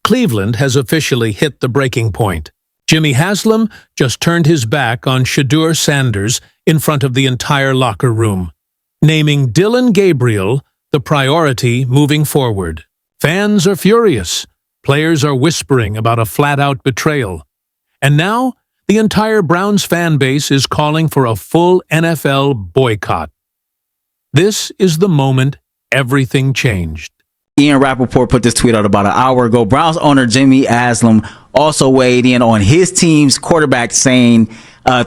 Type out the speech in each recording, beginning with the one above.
Cleveland has officially hit the breaking point. Jimmy Haslam just turned his back on Shedeur Sanders in front of the entire locker room, naming Dylan Gabriel the priority moving forward. Fans are furious. Players are whispering about a flat-out betrayal. And now, the entire Browns fan base is calling for a full NFL boycott. This is the moment everything changed. Ian Rappaport put this tweet out about an hour ago. Browns owner Jimmy Haslam also weighed in on his team's quarterback, saying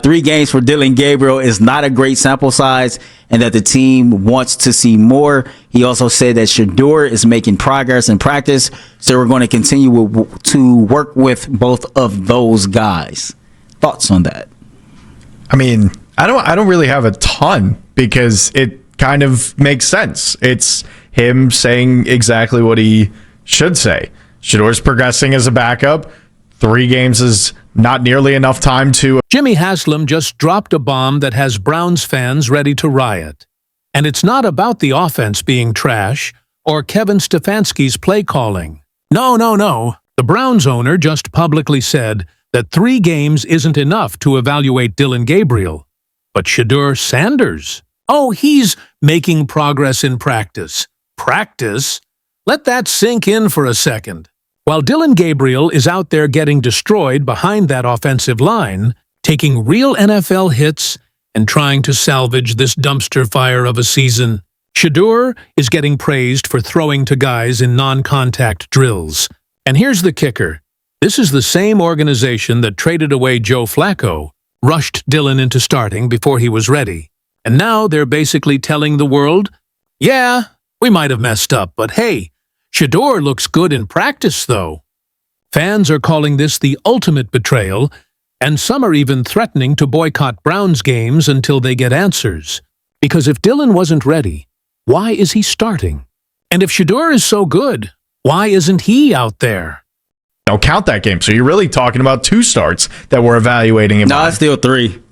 3 games for Dylan Gabriel is not a great sample size and that the team wants to see more. He also said that Shedeur is making progress in practice, so we're going to continue to work with both of those guys. Thoughts on that? I mean, I don't really have a ton because it kind of makes sense. It's him saying exactly what he should say. Shedeur's progressing as a backup. 3 games is not nearly enough time to... Jimmy Haslam just dropped a bomb that has Browns fans ready to riot. And it's not about the offense being trash or Kevin Stefanski's play calling. No. The Browns owner just publicly said that 3 games isn't enough to evaluate Dylan Gabriel. But Shedeur Sanders? Oh, he's making progress in practice. Practice? Let that sink in for a second. While Dylan Gabriel is out there getting destroyed behind that offensive line, taking real NFL hits and trying to salvage this dumpster fire of a season, Shedeur is getting praised for throwing to guys in non-contact drills. And here's the kicker. This is the same organization that traded away Joe Flacco, rushed Dylan into starting before he was ready. And now they're basically telling the world, yeah, we might have messed up, but hey, Shedeur looks good in practice, though. Fans are calling this the ultimate betrayal, and some are even threatening to boycott Browns games until they get answers. Because if Dylan wasn't ready, why is he starting? And if Shedeur is so good, why isn't he out there? Don't count that game. So you're really talking about 2 starts that we're evaluating him. No, it's still 3.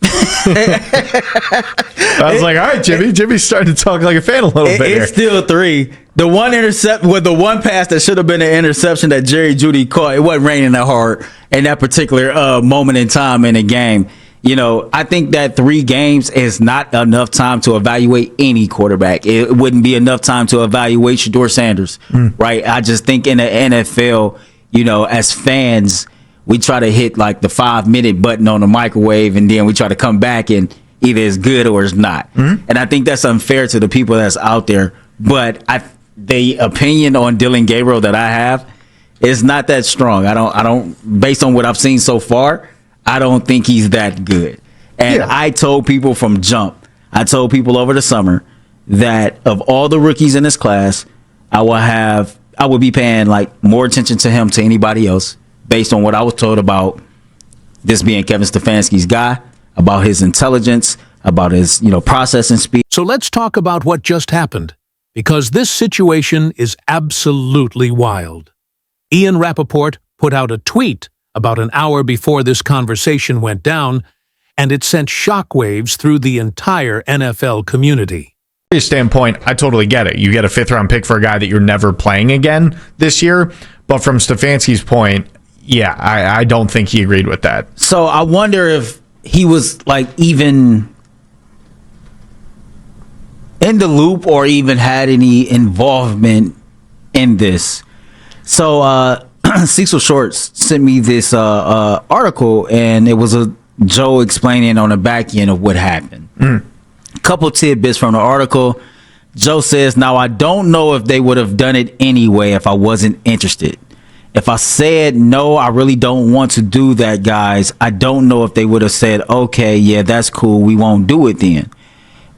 I was like, all right, Jimmy. Jimmy's starting to talk like a fan a little bit here. It's still 3. The one the one pass that should have been an interception that Jerry Jeudy caught, it wasn't raining that hard in that particular moment in time in the game. You know, I think that 3 games is not enough time to evaluate any quarterback. It wouldn't be enough time to evaluate Shedeur Sanders, right? I just think in the NFL, you know, as fans, we try to hit like the 5-minute button on the microwave, and then we try to come back and either it's good or it's not. And I think that's unfair to the people that's out there. But the opinion on Dylan Gabriel that I have is not that strong. I don't, based on what I've seen so far, I don't think he's that good. And I told people from jump, I told people over the summer that of all the rookies in this class, I would be paying like more attention to him to anybody else based on what I was told about this being Kevin Stefanski's guy, about his intelligence, about his, processing speed. So let's talk about what just happened, because this situation is absolutely wild. Ian Rappaport put out a tweet about an hour before this conversation went down, and it sent shockwaves through the entire NFL community. From your standpoint, I totally get it. You get a 5th-round pick for a guy that you're never playing again this year. But from Stefanski's point, I don't think he agreed with that. So I wonder if he was like even in the loop or even had any involvement in this. So Cecil Shorts sent me this article, and it was Joe explaining on the back end of what happened. Couple tidbits from the article. Joe says, now I don't know if they would have done it anyway if I wasn't interested. If I said, no, I really don't want to do that, guys, I don't know if they would have said, okay, yeah, that's cool, we won't do it then.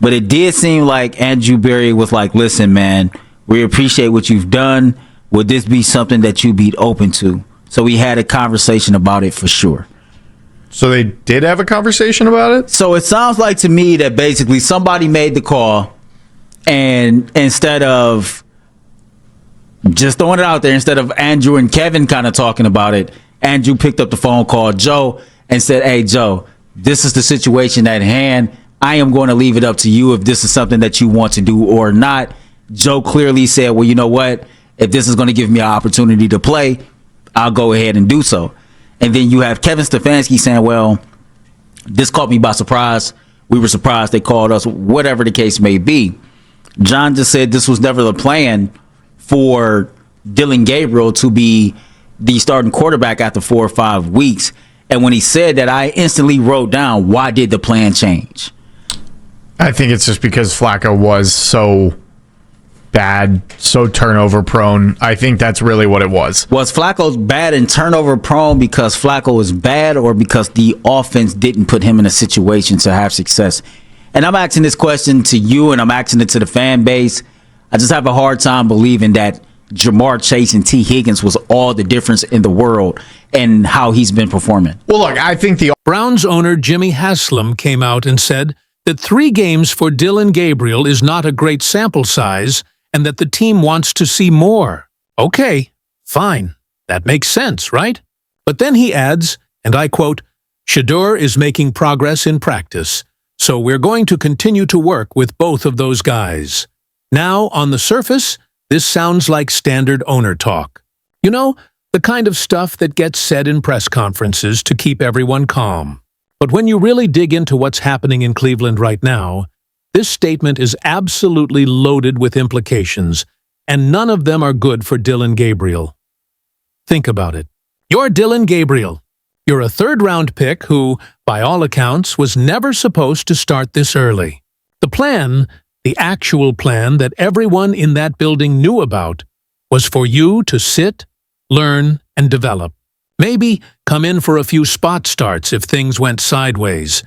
But it did seem like Andrew Berry was like, listen, man, we appreciate what you've done. Would this be something that you'd be open to? So we had a conversation about it for sure. So they did have a conversation about it? So it sounds like to me that basically somebody made the call, and instead of just throwing it out there, instead of Andrew and Kevin kind of talking about it, Andrew picked up the phone, called Joe, and said, hey, Joe, this is the situation at hand. I am going to leave it up to you if this is something that you want to do or not. Joe clearly said, well, you know what? If this is going to give me an opportunity to play, I'll go ahead and do so. And then you have Kevin Stefanski saying, well, this caught me by surprise. We were surprised they called us, whatever the case may be. John just said this was never the plan for Dylan Gabriel to be the starting quarterback after 4 or 5 weeks. And when he said that, I instantly wrote down, why did the plan change? I think it's just because Flacco was so bad, so turnover prone. I think that's really what it was. Was Flacco bad and turnover prone because Flacco was bad, or because the offense didn't put him in a situation to have success? And I'm asking this question to you, and I'm asking it to the fan base. I just have a hard time believing that Jamar Chase and T. Higgins was all the difference in the world and how he's been performing. Well, look, I think the Browns owner Jimmy Haslam came out and said that 3 games for Dylan Gabriel is not a great sample size and that the team wants to see more. Okay, fine. That makes sense, right? But then he adds, and I quote, "Shedeur is making progress in practice, so we're going to continue to work with both of those guys." Now, on the surface, this sounds like standard owner talk. You know, the kind of stuff that gets said in press conferences to keep everyone calm. But when you really dig into what's happening in Cleveland right now, this statement is absolutely loaded with implications, and none of them are good for Dylan Gabriel. Think about it. You're Dylan Gabriel. You're a third-round pick who, by all accounts, was never supposed to start this early. The plan, the actual plan that everyone in that building knew about, was for you to sit, learn, and develop. Maybe come in for a few spot starts if things went sideways.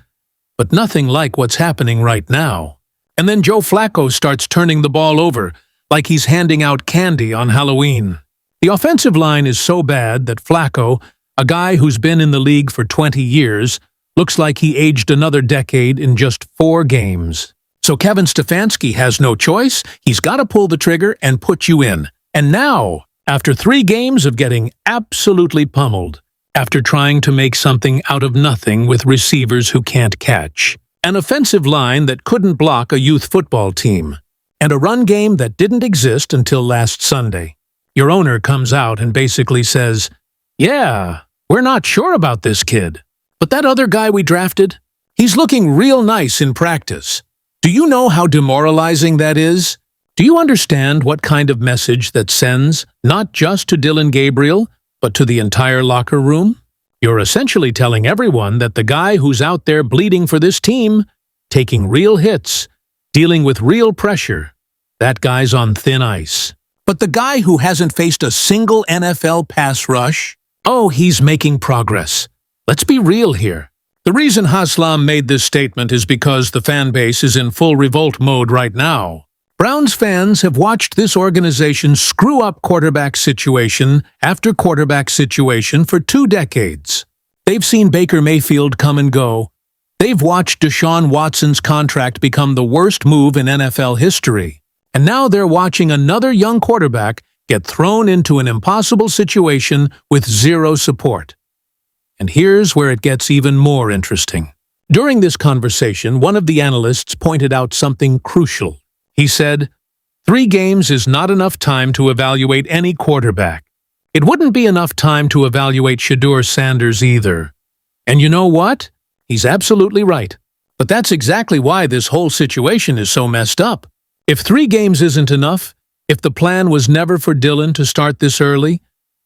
But nothing like what's happening right now. And then Joe Flacco starts turning the ball over like he's handing out candy on Halloween. The offensive line is so bad that Flacco, a guy who's been in the league for 20 years, looks like he aged another decade in just 4 games. So Kevin Stefanski has no choice. He's got to pull the trigger and put you in. And now, after 3 games of getting absolutely pummeled, after trying to make something out of nothing with receivers who can't catch, an offensive line that couldn't block a youth football team, and a run game that didn't exist until last Sunday, your owner comes out and basically says, "Yeah, we're not sure about this kid, but that other guy we drafted, he's looking real nice in practice." Do you know how demoralizing that is? Do you understand what kind of message that sends, not just to Dylan Gabriel, but to the entire locker room? You're essentially telling everyone that the guy who's out there bleeding for this team, taking real hits, dealing with real pressure, that guy's on thin ice. But the guy who hasn't faced a single NFL pass rush, oh, he's making progress. Let's be real here. The reason Haslam made this statement is because the fan base is in full revolt mode right now. Browns fans have watched this organization screw up quarterback situation after quarterback situation for 2 decades. They've seen Baker Mayfield come and go. They've watched Deshaun Watson's contract become the worst move in NFL history. And now they're watching another young quarterback get thrown into an impossible situation with 0 support. And here's where it gets even more interesting. During this conversation, one of the analysts pointed out something crucial. He said, 3 games is not enough time to evaluate any quarterback. It wouldn't be enough time to evaluate Shedeur Sanders either. And you know what? He's absolutely right. But that's exactly why this whole situation is so messed up. If 3 games isn't enough, if the plan was never for Dylan to start this early,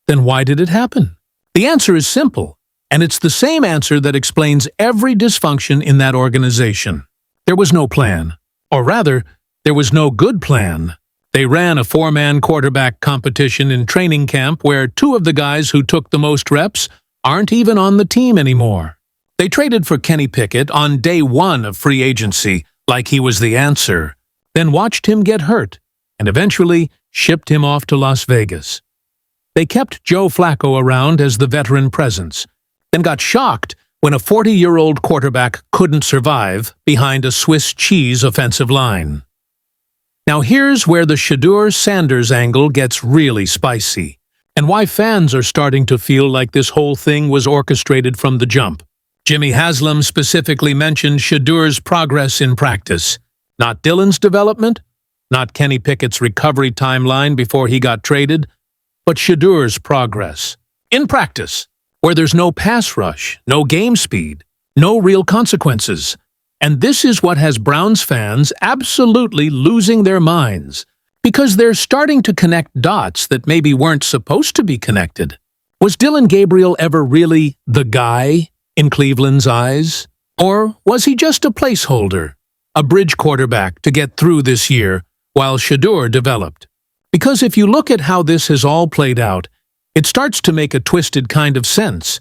then why did it happen? The answer is simple, and it's the same answer that explains every dysfunction in that organization. There was no plan. Or rather, there was no good plan. They ran a 4-man quarterback competition in training camp where 2 of the guys who took the most reps aren't even on the team anymore. They traded for Kenny Pickett on day 1 of free agency like he was the answer, then watched him get hurt, and eventually shipped him off to Las Vegas. They kept Joe Flacco around as the veteran presence, then got shocked when a 40-year-old quarterback couldn't survive behind a Swiss cheese offensive line. Now here's where the Shedeur Sanders angle gets really spicy, and why fans are starting to feel like this whole thing was orchestrated from the jump. Jimmy Haslam specifically mentioned Shedeur's progress in practice, not Dylan's development, not Kenny Pickett's recovery timeline before he got traded, but Shedeur's progress. In practice, where there's no pass rush, no game speed, no real consequences. And this is what has Browns fans absolutely losing their minds, because they're starting to connect dots that maybe weren't supposed to be connected. Was Dylan Gabriel ever really the guy in Cleveland's eyes? Or was he just a placeholder, a bridge quarterback to get through this year while Shedeur developed? Because if you look at how this has all played out, it starts to make a twisted kind of sense.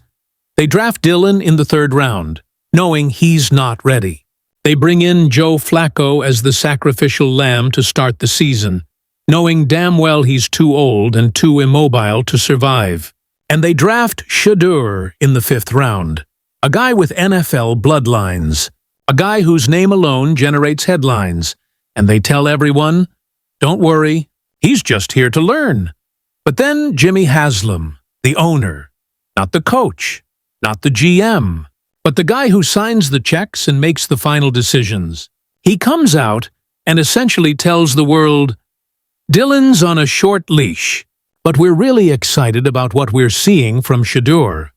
They draft Dylan in the 3rd round, knowing he's not ready. They bring in Joe Flacco as the sacrificial lamb to start the season, knowing damn well he's too old and too immobile to survive. And they draft Shedeur in the 5th round, a guy with NFL bloodlines, a guy whose name alone generates headlines, and they tell everyone, don't worry, he's just here to learn. But then Jimmy Haslam, the owner, not the coach, not the GM, but the guy who signs the checks and makes the final decisions, he comes out and essentially tells the world, Dylan's on a short leash, but we're really excited about what we're seeing from Shedeur.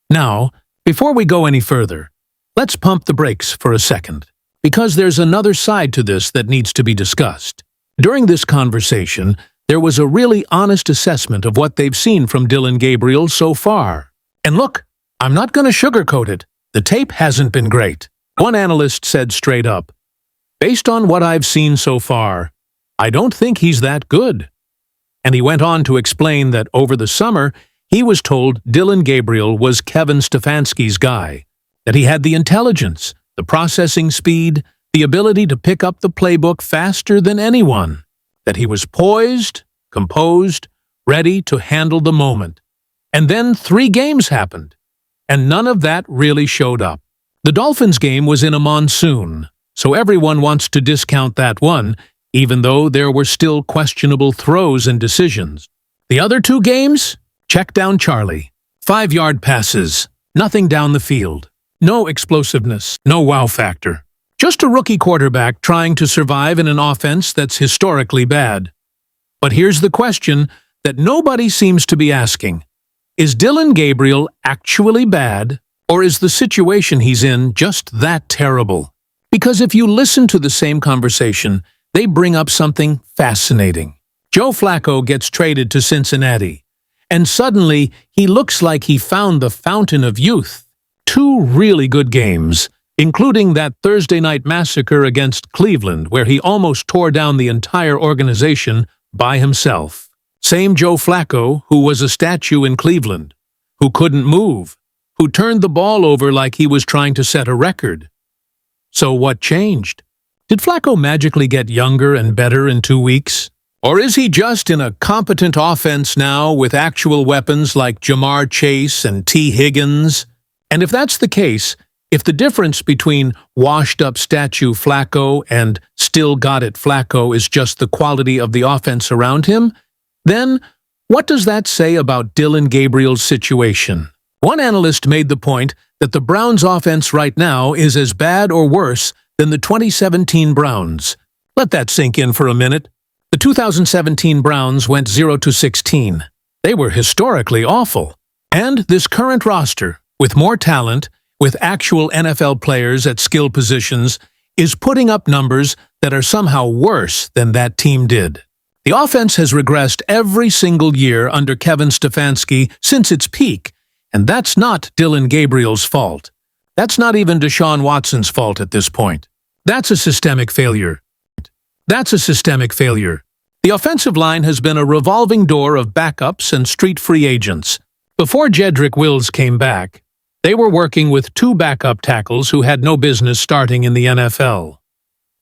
Now, before we go any further, let's pump the brakes for a second, because there's another side to this that needs to be discussed. During this conversation, there was a really honest assessment of what they've seen from Dylan Gabriel so far. And look, I'm not going to sugarcoat it. The tape hasn't been great. One analyst said straight up, based on what I've seen so far, I don't think he's that good. And he went on to explain that over the summer, he was told Dylan Gabriel was Kevin Stefanski's guy, that he had the intelligence, the processing speed, the ability to pick up the playbook faster than anyone, that he was poised, composed, ready to handle the moment. And then 3 games happened, and none of that really showed up. The Dolphins game was in a monsoon, so everyone wants to discount that one, even though there were still questionable throws and decisions. The other 2 games? Check down Charlie. 5-yard passes, nothing down the field. No explosiveness, no wow factor. Just a rookie quarterback trying to survive in an offense that's historically bad. But here's the question that nobody seems to be asking. Is Dylan Gabriel actually bad, or is the situation he's in just that terrible? Because if you listen to the same conversation, they bring up something fascinating. Joe Flacco gets traded to Cincinnati, and suddenly he looks like he found the fountain of youth. 2 really good games, including that Thursday night massacre against Cleveland where he almost tore down the entire organization by himself. Same Joe Flacco, who was a statue in Cleveland, who couldn't move, who turned the ball over like he was trying to set a record. So what changed? Did Flacco magically get younger and better in 2 weeks? Or is he just in a competent offense now with actual weapons like Jamar Chase and T. Higgins? And if that's the case, if the difference between washed-up statue Flacco and still-got-it Flacco is just the quality of the offense around him, then what does that say about Dylan Gabriel's situation? One analyst made the point that the Browns' offense right now is as bad or worse than the 2017 Browns. Let that sink in for a minute. The 2017 Browns went 0-16. They were historically awful. And this current roster, with more talent, with actual NFL players at skill positions, is putting up numbers that are somehow worse than that team did. The offense has regressed every single year under Kevin Stefanski since its peak, and that's not Dylan Gabriel's fault. That's not even Deshaun Watson's fault at this point. That's a systemic failure. The offensive line has been a revolving door of backups and street free agents. Before Jedrick Wills came back, they were working with 2 backup tackles who had no business starting in the NFL.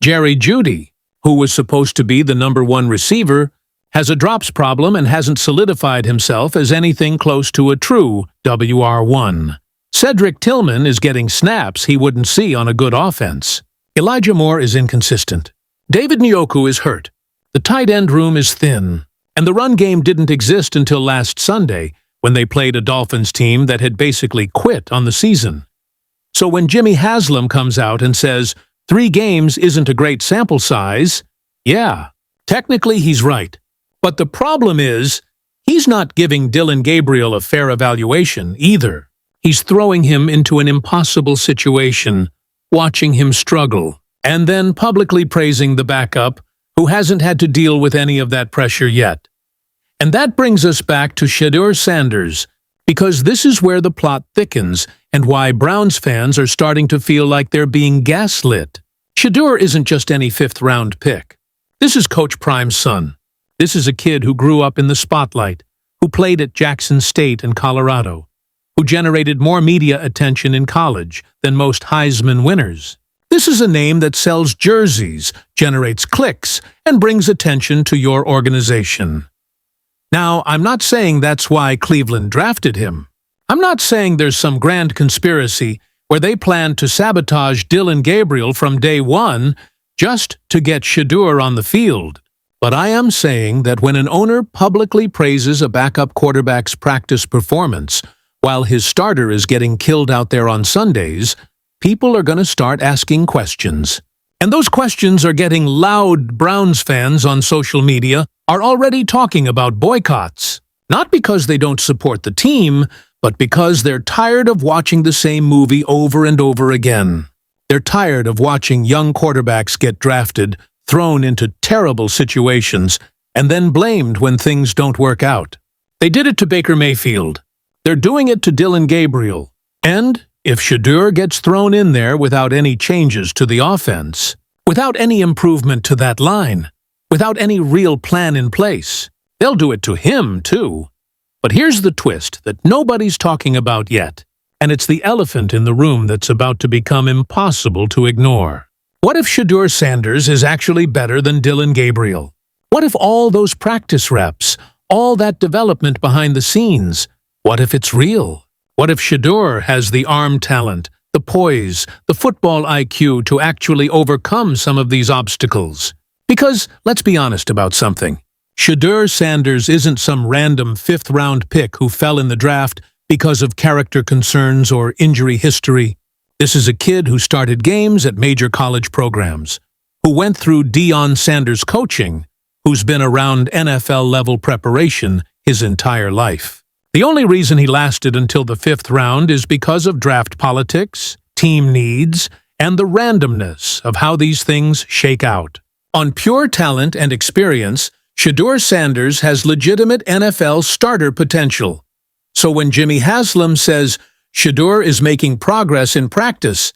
Jerry Jeudy, who was supposed to be the #1 receiver, has a drops problem and hasn't solidified himself as anything close to a true WR1. Cedric Tillman is getting snaps he wouldn't see on a good offense. Elijah Moore is inconsistent. David Njoku is hurt. The tight end room is thin. And the run game didn't exist until last Sunday, when they played a Dolphins team that had basically quit on the season. So when Jimmy Haslam comes out and says 3 games isn't a great sample size, yeah, technically he's right. But the problem is, He's not giving Dylan Gabriel a fair evaluation either. He's throwing him into an impossible situation, watching him struggle, and then publicly praising the backup who hasn't had to deal with any of that pressure yet. And that brings us back to Shedeur Sanders, because this is where the plot thickens and why Browns fans are starting to feel like they're being gaslit. Shedeur isn't just any fifth-round pick. This is Coach Prime's son. This is a kid who grew up in the spotlight, who played at Jackson State in Colorado, who generated more media attention in college than most Heisman winners. This is a name that sells jerseys, generates clicks, and brings attention to your organization. Now, I'm not saying that's why Cleveland drafted him. I'm not saying there's some grand conspiracy where they plan to sabotage Dylan Gabriel from day one just to get Shedeur on the field. But I am saying that when an owner publicly praises a backup quarterback's practice performance while his starter is getting killed out there on Sundays, people are going to start asking questions. And those questions are getting loud. Browns fans on social media are already talking about boycotts. Not because they don't support the team, but because they're tired of watching the same movie over and over again. They're tired of watching young quarterbacks get drafted, thrown into terrible situations, and then blamed when things don't work out. They did it to Baker Mayfield. They're doing it to Dylan Gabriel. And if Shedeur gets thrown in there without any changes to the offense, without any improvement to that line, without any real plan in place, they'll do it to him too. But here's the twist that nobody's talking about yet, and it's the elephant in the room that's about to become impossible to ignore. What if Shedeur Sanders is actually better than Dylan Gabriel? What if all those practice reps, all that development behind the scenes, what if it's real? What if Shedeur has the arm talent, the poise, the football IQ to actually overcome some of these obstacles? Because, let's be honest about something. Shedeur Sanders isn't some random fifth-round pick who fell in the draft because of character concerns or injury history. This is a kid who started games at major college programs, who went through Deion Sanders coaching, who's been around NFL-level preparation his entire life. The only reason he lasted until the fifth round is because of draft politics, team needs, and the randomness of how these things shake out. On pure talent and experience, Shedeur Sanders has legitimate NFL starter potential. So when Jimmy Haslam says Shedeur is making progress in practice,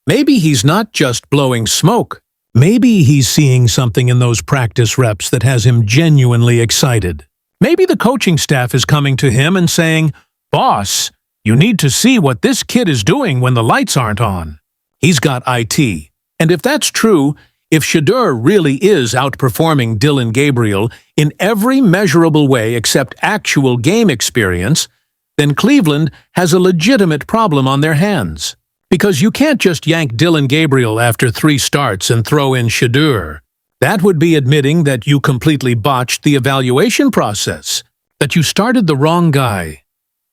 maybe he's not just blowing smoke. Maybe he's seeing something in those practice reps that has him genuinely excited. Maybe the coaching staff is coming to him and saying, "Boss, you need to see what this kid is doing when the lights aren't on." He's got IT. And if that's true, if Shedeur really is outperforming Dylan Gabriel in every measurable way except actual game experience, then Cleveland has a legitimate problem on their hands. Because you can't just yank Dylan Gabriel after 3 starts and throw in Shedeur. That would be admitting that you completely botched the evaluation process, that you started the wrong guy,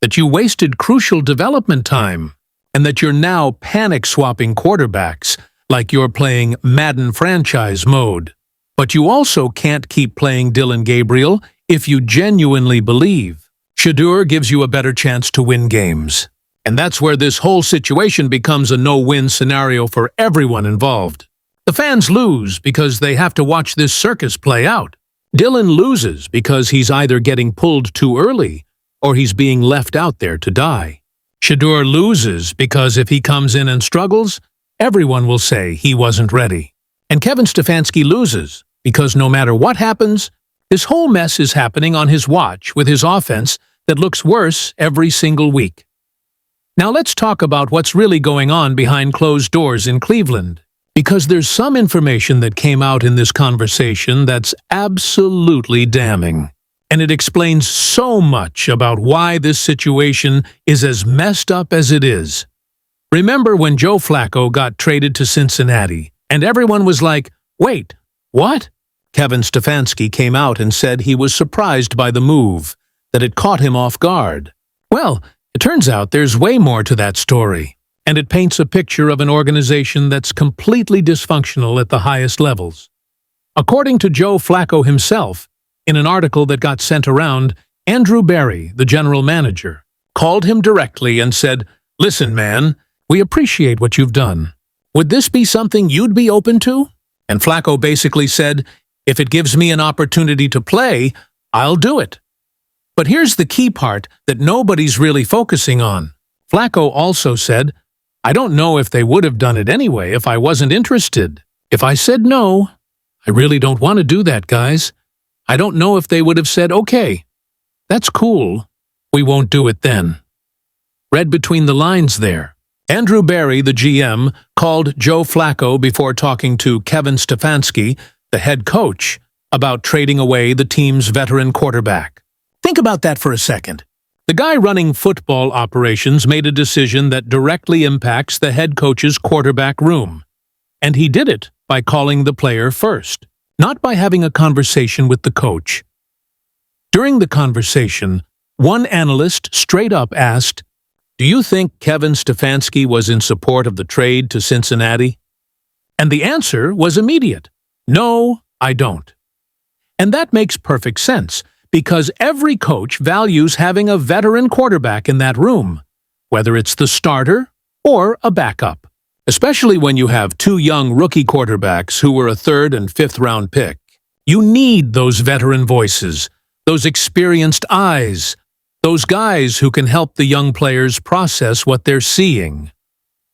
that you wasted crucial development time, and that you're now panic-swapping quarterbacks like you're playing Madden franchise mode. But you also can't keep playing Dylan Gabriel if you genuinely believe Shedeur gives you a better chance to win games. And that's where this whole situation becomes a no-win scenario for everyone involved. The fans lose because they have to watch this circus play out. Dylan loses because he's either getting pulled too early or he's being left out there to die. Shedeur loses because if he comes in and struggles, everyone will say he wasn't ready. And Kevin Stefanski loses because no matter what happens, this whole mess is happening on his watch with his offense that looks worse every single week. Now let's talk about what's really going on behind closed doors in Cleveland. Because there's some information that came out in this conversation that's absolutely damning. And it explains so much about why this situation is as messed up as it is. Remember when Joe Flacco got traded to Cincinnati, and everyone was like, "Wait, what?" Kevin Stefanski came out and said he was surprised by the move, that it caught him off guard. Well, it turns out there's way more to that story. And it paints a picture of an organization that's completely dysfunctional at the highest levels. According to Joe Flacco himself, in an article that got sent around, Andrew Berry, the general manager, called him directly and said, "Listen, man, we appreciate what you've done. Would this be something you'd be open to?" And Flacco basically said, "If it gives me an opportunity to play, I'll do it." But here's the key part that nobody's really focusing on. Flacco also said, "I don't know if they would have done it anyway if I wasn't interested. If I said no, I really don't want to do that, guys. I don't know if they would have said, okay, that's cool. We won't do it then." Read between the lines there. Andrew Berry, the GM, called Joe Flacco before talking to Kevin Stefanski, the head coach, about trading away the team's veteran quarterback. Think about that for a second. The guy running football operations made a decision that directly impacts the head coach's quarterback room. And he did it by calling the player first, not by having a conversation with the coach. During the conversation, one analyst straight up asked, "Do you think Kevin Stefanski was in support of the trade to Cincinnati?" And the answer was immediate. "No, I don't." And that makes perfect sense, because every coach values having a veteran quarterback in that room, whether it's the starter or a backup, especially when you have two young rookie quarterbacks who were a third and fifth round pick. You need those veteran voices, those experienced eyes, those guys who can help the young players process what they're seeing.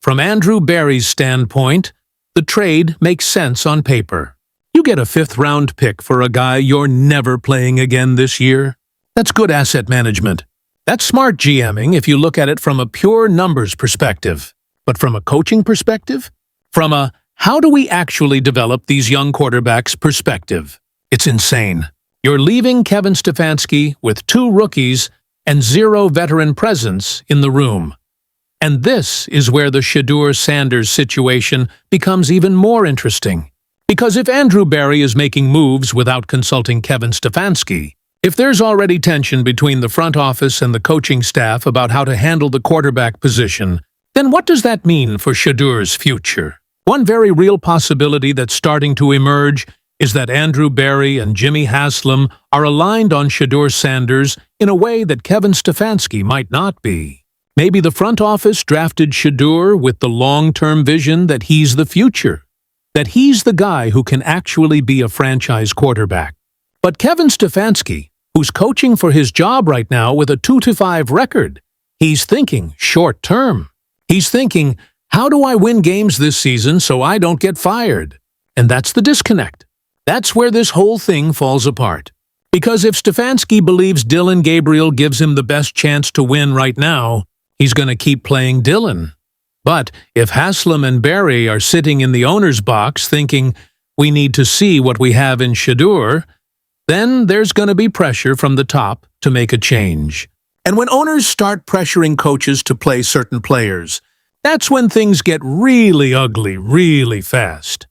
From Andrew Berry's standpoint, the trade makes sense on paper. You get a fifth-round pick for a guy you're never playing again this year. That's good asset management. That's smart GMing if you look at it from a pure numbers perspective. But from a coaching perspective? From a how do we actually develop these young quarterbacks perspective? It's insane. You're leaving Kevin Stefanski with two rookies and zero veteran presence in the room. And this is where the Shedeur Sanders situation becomes even more interesting. Because if Andrew Berry is making moves without consulting Kevin Stefanski, if there's already tension between the front office and the coaching staff about how to handle the quarterback position, then what does that mean for Shedeur's future? One very real possibility that's starting to emerge is that Andrew Berry and Jimmy Haslam are aligned on Shedeur Sanders in a way that Kevin Stefanski might not be. Maybe the front office drafted Shedeur with the long-term vision that he's the future, that he's the guy who can actually be a franchise quarterback. But Kevin Stefanski, who's coaching for his job right now with a 2-5 record, he's thinking short-term. He's thinking, how do I win games this season so I don't get fired? And that's the disconnect. That's where this whole thing falls apart. Because if Stefanski believes Dylan Gabriel gives him the best chance to win right now, he's going to keep playing Dylan. But if Haslam and Berry are sitting in the owner's box thinking, we need to see what we have in Shedeur, then there's going to be pressure from the top to make a change. And when owners start pressuring coaches to play certain players, that's when things get really ugly really fast.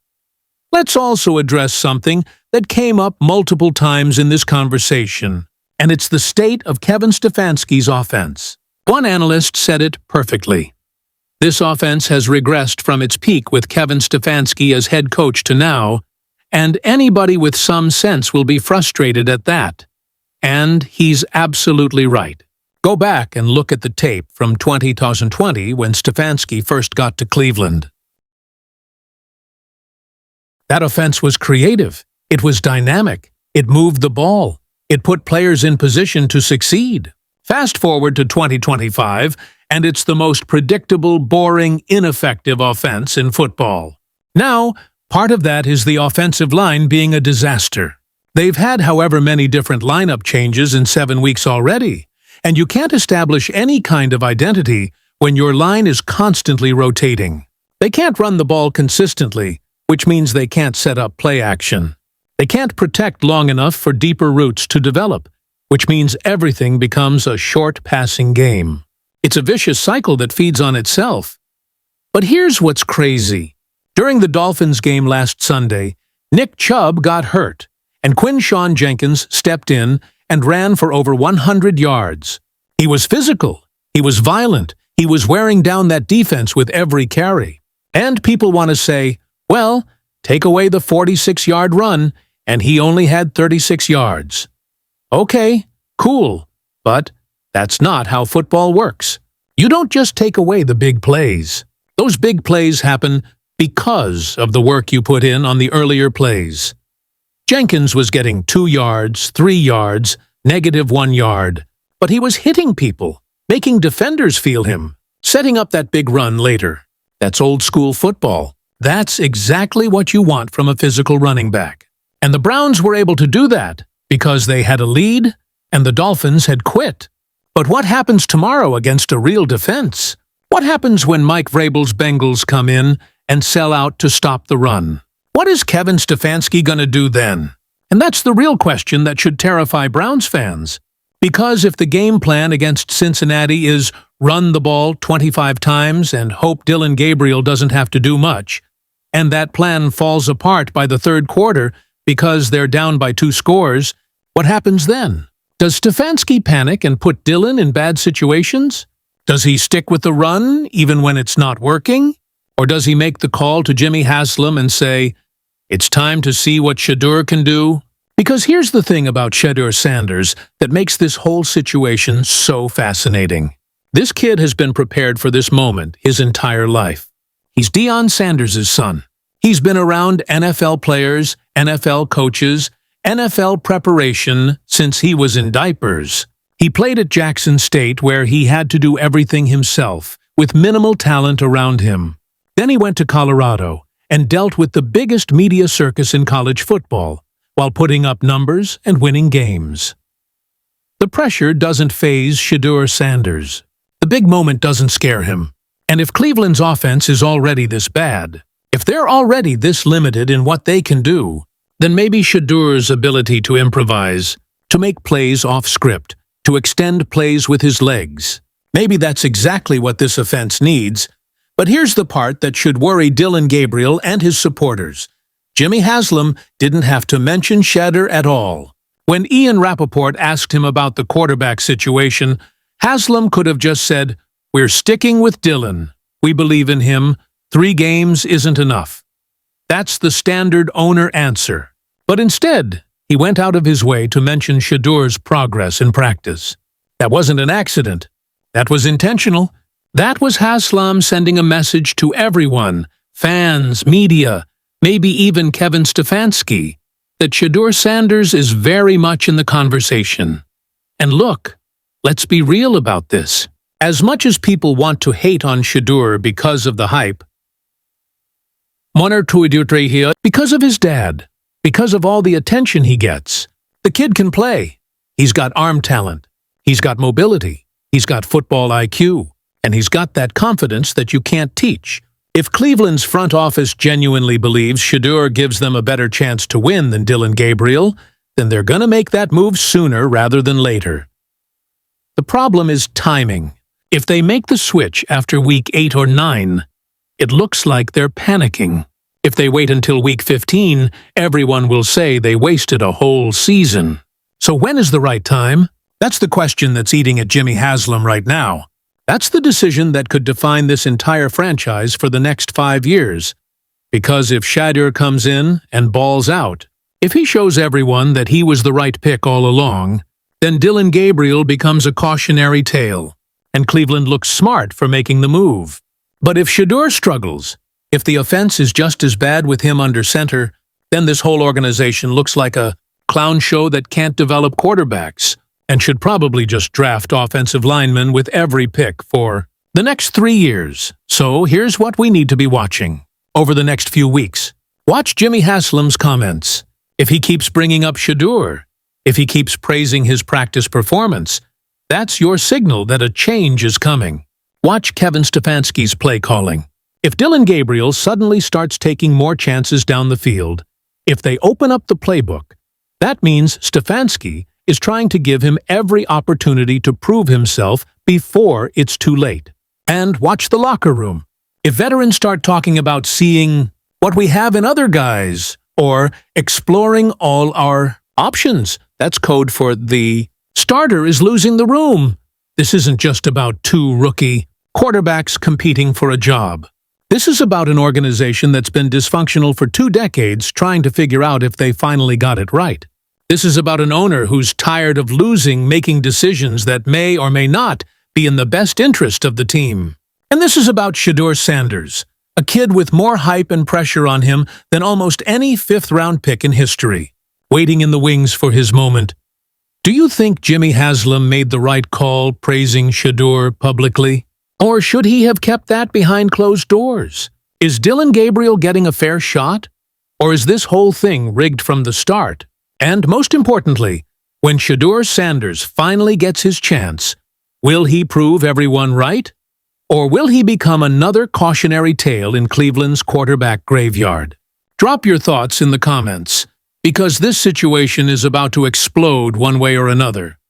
Let's also address something that came up multiple times in this conversation, and it's the state of Kevin Stefanski's offense. One analyst said it perfectly. This offense has regressed from its peak with Kevin Stefanski as head coach to now, and anybody with some sense will be frustrated at that. And he's absolutely right. Go back and look at the tape from 2020 when Stefanski first got to Cleveland. That offense was creative. It was dynamic. It moved the ball. It put players in position to succeed. Fast forward to 2025, and it's the most predictable, boring, ineffective offense in football. Now, part of that is the offensive line being a disaster. They've had however many different lineup changes in 7 weeks already, and you can't establish any kind of identity when your line is constantly rotating. They can't run the ball consistently, which means they can't set up play action. They can't protect long enough for deeper routes to develop, which means everything becomes a short passing game. It's a vicious cycle that feeds on itself. But here's what's crazy. During the Dolphins game last Sunday, Nick Chubb got hurt, and Quinshawn Jenkins stepped in and ran for over 100 yards. He was physical. He was violent. He was wearing down that defense with every carry. And people want to say, well, take away the 46-yard run, and he only had 36 yards. Okay, cool. But that's not how football works. You don't just take away the big plays. Those big plays happen because of the work you put in on the earlier plays. Jenkins was getting 2 yards, 3 yards, -1 yard, but he was hitting people, making defenders feel him, setting up that big run later. That's old-school football. That's exactly what you want from a physical running back. And the Browns were able to do that because they had a lead and the Dolphins had quit. But what happens tomorrow against a real defense? What happens when Mike Vrabel's Bengals come in and sell out to stop the run? What is Kevin Stefanski going to do then? And that's the real question that should terrify Browns fans. Because if the game plan against Cincinnati is run the ball 25 times and hope Dylan Gabriel doesn't have to do much, and that plan falls apart by the third quarter because they're down by 2 scores, what happens then? Does Stefanski panic and put Dylan in bad situations? Does he stick with the run even when it's not working? Or does he make the call to Jimmy Haslam and say, it's time to see what Shedeur can do? Because here's the thing about Shedeur Sanders that makes this whole situation so fascinating. This kid has been prepared for this moment his entire life. He's Deion Sanders' son. He's been around NFL players, NFL coaches, NFL preparation since he was in diapers. He played at Jackson State where he had to do everything himself, with minimal talent around him. Then he went to Colorado and dealt with the biggest media circus in college football, while putting up numbers and winning games. The pressure doesn't faze Shedeur Sanders. The big moment doesn't scare him. And if Cleveland's offense is already this bad, if they're already this limited in what they can do, then maybe Shedeur's ability to improvise, to make plays off script, to extend plays with his legs, maybe that's exactly what this offense needs. But here's the part that should worry Dylan Gabriel and his supporters. Jimmy Haslam didn't have to mention Shedeur at all. When Ian Rappaport asked him about the quarterback situation, Haslam could have just said, "We're sticking with Dylan. We believe in him. 3 games isn't enough." That's the standard owner answer. But instead, he went out of his way to mention Shedeur's progress in practice. That wasn't an accident. That was intentional. That was Haslam sending a message to everyone, fans, media, maybe even Kevin Stefanski, that Shedeur Sanders is very much in the conversation. And look, let's be real about this. As much as people want to hate on Shedeur because of the hype, because of his dad, because of all the attention he gets, the kid can play. He's got arm talent. He's got mobility. He's got football IQ. And he's got that confidence that you can't teach. If Cleveland's front office genuinely believes Shedeur gives them a better chance to win than Dylan Gabriel, then they're going to make that move sooner rather than later. The problem is timing. If they make the switch after week 8 or 9, it looks like they're panicking. If they wait until week 15, everyone will say they wasted a whole season. So when is the right time? That's the question that's eating at Jimmy Haslam right now. That's the decision that could define this entire franchise for the next 5 years. Because if Shedeur comes in and balls out, if he shows everyone that he was the right pick all along, then Dylan Gabriel becomes a cautionary tale, and Cleveland looks smart for making the move. But if Shedeur struggles, if the offense is just as bad with him under center, then this whole organization looks like a clown show that can't develop quarterbacks, and should probably just draft offensive linemen with every pick for the next 3 years. So here's what we need to be watching over the next few weeks. Watch Jimmy Haslam's comments. If he keeps bringing up Shedeur, if he keeps praising his practice performance, that's your signal that a change is coming. Watch Kevin Stefanski's play calling. If Dylan Gabriel suddenly starts taking more chances down the field, if they open up the playbook, that means Stefanski is trying to give him every opportunity to prove himself before it's too late. And watch the locker room. If veterans start talking about seeing what we have in other guys, or exploring all our options, that's code for the starter is losing the room. This isn't just about 2 rookie quarterbacks competing for a job. This is about an organization that's been dysfunctional for 2 decades trying to figure out if they finally got it right. This is about an owner who's tired of losing, making decisions that may or may not be in the best interest of the team. And this is about Shedeur Sanders, a kid with more hype and pressure on him than almost any fifth-round pick in history, waiting in the wings for his moment. Do you think Jimmy Haslam made the right call praising Shedeur publicly? Or should he have kept that behind closed doors? Is Dylan Gabriel getting a fair shot? Or is this whole thing rigged from the start? And most importantly, when Shedeur Sanders finally gets his chance, will he prove everyone right? Or will he become another cautionary tale in Cleveland's quarterback graveyard? Drop your thoughts in the comments, because this situation is about to explode one way or another.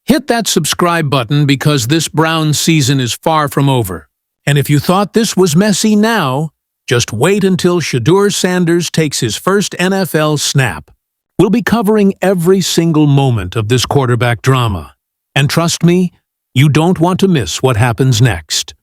Hit that subscribe button because this Browns season is far from over. And if you thought this was messy now, just wait until Shedeur Sanders takes his first NFL snap. We'll be covering every single moment of this quarterback drama. And trust me, you don't want to miss what happens next.